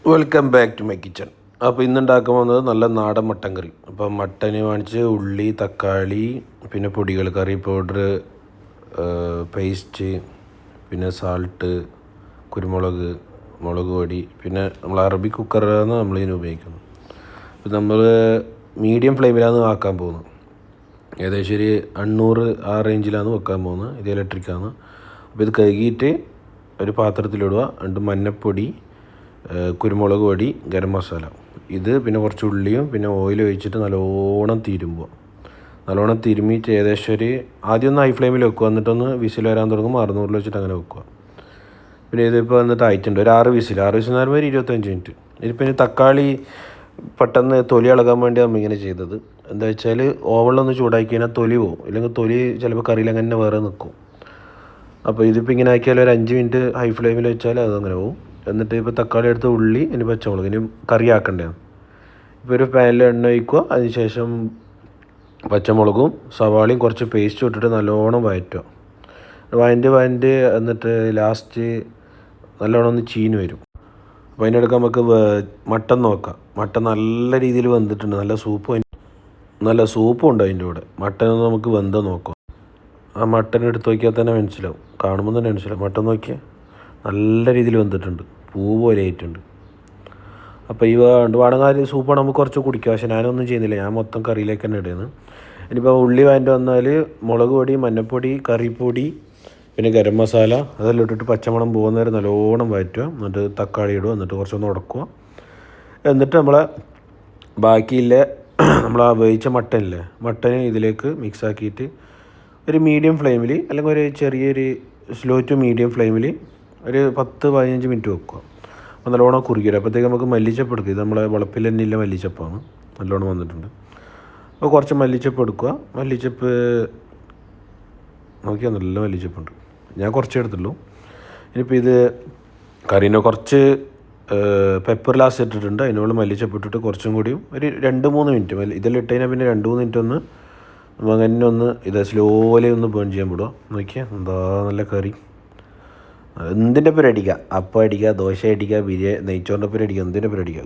Welcome back to my kitchen. അപ്പോൾ ഇന്നുണ്ടാക്കാൻ പോകുന്നത് നല്ല നാടൻ മട്ടൻ കറി. അപ്പോൾ മട്ടന് വാങ്ങിച്ച് ഉള്ളി, തക്കാളി, പിന്നെ പൊടികൾ, കറി പൗഡർ, പേസ്റ്റ്, പിന്നെ സാൾട്ട്, കുരുമുളക്, മുളക് പൊടി, പിന്നെ നമ്മൾ അറബി കുക്കറാണ് നമ്മളിതിന് ഉപയോഗിക്കുന്നത്. അപ്പോൾ നമ്മൾ മീഡിയം ഫ്ലെയിമിലാണ് ആക്കാൻ പോകുന്നത്. ഏകദേശം ഒരു 800 ആ റേഞ്ചിലാണ് വെക്കാൻ പോകുന്നത്. ഇത് ഇലക്ട്രിക്കാണ്. അപ്പോൾ ഇത് കഴുകിയിട്ട് ഒരു പാത്രത്തിലിടുക. രണ്ട് മഞ്ഞൾപ്പൊടി, കുരുമുളക് പൊടി, ഗരം മസാല, ഇത് പിന്നെ കുറച്ച് ഉള്ളിയും പിന്നെ ഓയിൽ ഒഴിച്ചിട്ട് നല്ലോണം തിരുമ്മിയിട്ട് ഏകദേശം ഒരു ആദ്യം ഒന്ന് ഹൈ ഫ്ലെയിമിൽ വെക്കുക. എന്നിട്ടൊന്ന് വിസിൽ വരാൻ തുടങ്ങുമ്പോൾ 600 വെച്ചിട്ട് അങ്ങനെ വെക്കുക. പിന്നെ ഇതിപ്പോൾ വന്നിട്ട് ആയിട്ടുണ്ട് ഒരു 6 വിസിൽ എന്ന് പറയുമ്പോൾ ഒരു 25 മിനിറ്റ്. ഇതിപ്പോൾ ഇനി തക്കാളി പെട്ടെന്ന് തൊലി ഇളകാൻ വേണ്ടി നമ്മൾ ഇങ്ങനെ ചെയ്തത്. എന്താ വെച്ചാൽ ഓവനിലൊന്ന് ചൂടാക്കി കഴിഞ്ഞാൽ തൊലി പോകും, ഇല്ലെങ്കിൽ തൊലി ചിലപ്പോൾ കറിയിൽ അങ്ങനെ വേറെ നിൽക്കും. അപ്പോൾ ഇതിപ്പോൾ ഇങ്ങനെ ആക്കിയാൽ ഒരു 5 മിനിറ്റ് ഹൈ ഫ്ലെയിമിൽ വെച്ചാൽ അതങ്ങനെ പോകും. എന്നിട്ട് ഇപ്പോൾ തക്കാളി എടുത്ത് ഉള്ളി, ഇനി പച്ചമുളക്, ഇനി കറി ആക്കണ്ടതാണ്. ഇപ്പോൾ ഒരു പാനിൽ എണ്ണ ഒഴിക്കുക. അതിനുശേഷം പച്ചമുളകും സവാളയും കുറച്ച് പേസ്റ്റ് ഇട്ടിട്ട് നല്ലോണം വഴറ്റുക. വഴണ്ട് എന്നിട്ട് ലാസ്റ്റ് നല്ലോണം ഒന്ന് ചീഞ്ഞ് വരും. അപ്പോൾ അതിനെടുക്കാൻ നമുക്ക് മട്ടൻ നോക്കാം. മട്ടൻ നല്ല രീതിയിൽ വെന്തിട്ടുണ്ട്. നല്ല സൂപ്പും ഉണ്ട് അതിൻ്റെ കൂടെ. മട്ടനൊന്ന് നമുക്ക് വെന്ത് നോക്കാം. ആ മട്ടൻ എടുത്ത് നോക്കിയാൽ തന്നെ മനസ്സിലാവും, കാണുമ്പോൾ തന്നെ മനസ്സിലാവും. മട്ടൻ നോക്കിയാൽ നല്ല രീതിയിൽ വെന്തിട്ടുണ്ട്, പൂ പോലെ ആയിട്ടുണ്ട്. അപ്പോൾ ഈ വേണമെങ്കിൽ സൂപ്പാണ് നമുക്ക് കുറച്ച് കുടിക്കുക. പക്ഷേ ഞാനൊന്നും ചെയ്യുന്നില്ല, ഞാൻ മൊത്തം കറിയിലേക്ക് തന്നെ ഇടുന്നത്. ഇനിയിപ്പോൾ ഉള്ളി വഴണ്ട് വന്നാൽ മുളക് പൊടി, മഞ്ഞൾപ്പൊടി, കറിപ്പൊടി, പിന്നെ ഗരം മസാല അതെല്ലാം ഇട്ടിട്ട് പച്ചമണം പോകുന്ന വരെ നല്ലോണം വഴറ്റുക. എന്നിട്ട് തക്കാളി ഇടുക. എന്നിട്ട് കുറച്ചൊന്ന് ഉടക്കുക. എന്നിട്ട് ബാക്കിയില്ല നമ്മൾ ആ വേവിച്ച മട്ടന് ഇതിലേക്ക് മിക്സ് ആക്കിയിട്ട് ഒരു മീഡിയം ഫ്ലെയിമിൽ, അല്ലെങ്കിൽ ഒരു ചെറിയൊരു സ്ലോ ടു മീഡിയം ഫ്ലെയിമിൽ ഒരു 10-15 മിനിറ്റ് വെക്കുക. അപ്പോൾ നല്ലോണം കുറുകിയത്. അപ്പോഴത്തേക്ക് നമുക്ക് മല്ലിച്ചപ്പ് എടുക്കുക. ഇത് നമ്മളെ വളപ്പിൽ തന്നെ ഇല്ല മല്ലിച്ചപ്പാണ്, നല്ലോണം വന്നിട്ടുണ്ട്. അപ്പോൾ കുറച്ച് മല്ലിച്ചപ്പ് എടുക്കുക. മല്ലിച്ചപ്പ് നോക്കിയാൽ നല്ല മല്ലിച്ചപ്പുണ്ട്, ഞാൻ കുറച്ചേ എടുത്തുള്ളൂ. ഇനിയിപ്പോൾ ഇത് കറീനെ കുറച്ച് പെപ്പർ ലാസ്റ്റ് ഇട്ടിട്ടുണ്ട്. അതിനോട് മല്ലിച്ചപ്പ് ഇട്ടിട്ട് കുറച്ചും കൂടിയും ഒരു 2-3 മിനിറ്റ് ഇതെല്ലാം ഇട്ട് കഴിഞ്ഞാൽ പിന്നെ 2-3 മിനിറ്റ് ഒന്ന് അങ്ങനെ ഒന്ന് ഇത് സ്ലോലി ഒന്ന് ബേൺ ചെയ്യാൻ വിടുക. നോക്കിയാൽ എന്താ നല്ല കറി. എന്തിൻ്റെ പേര് അടിക്കുക, അപ്പം അടിക്കുക, ദോശ അടിക്കുക, നെയ്ച്ചോറിൻ്റെ പേര് അടിക്കുക, എന്തിൻ്റെ പേര് അടിക്കുക.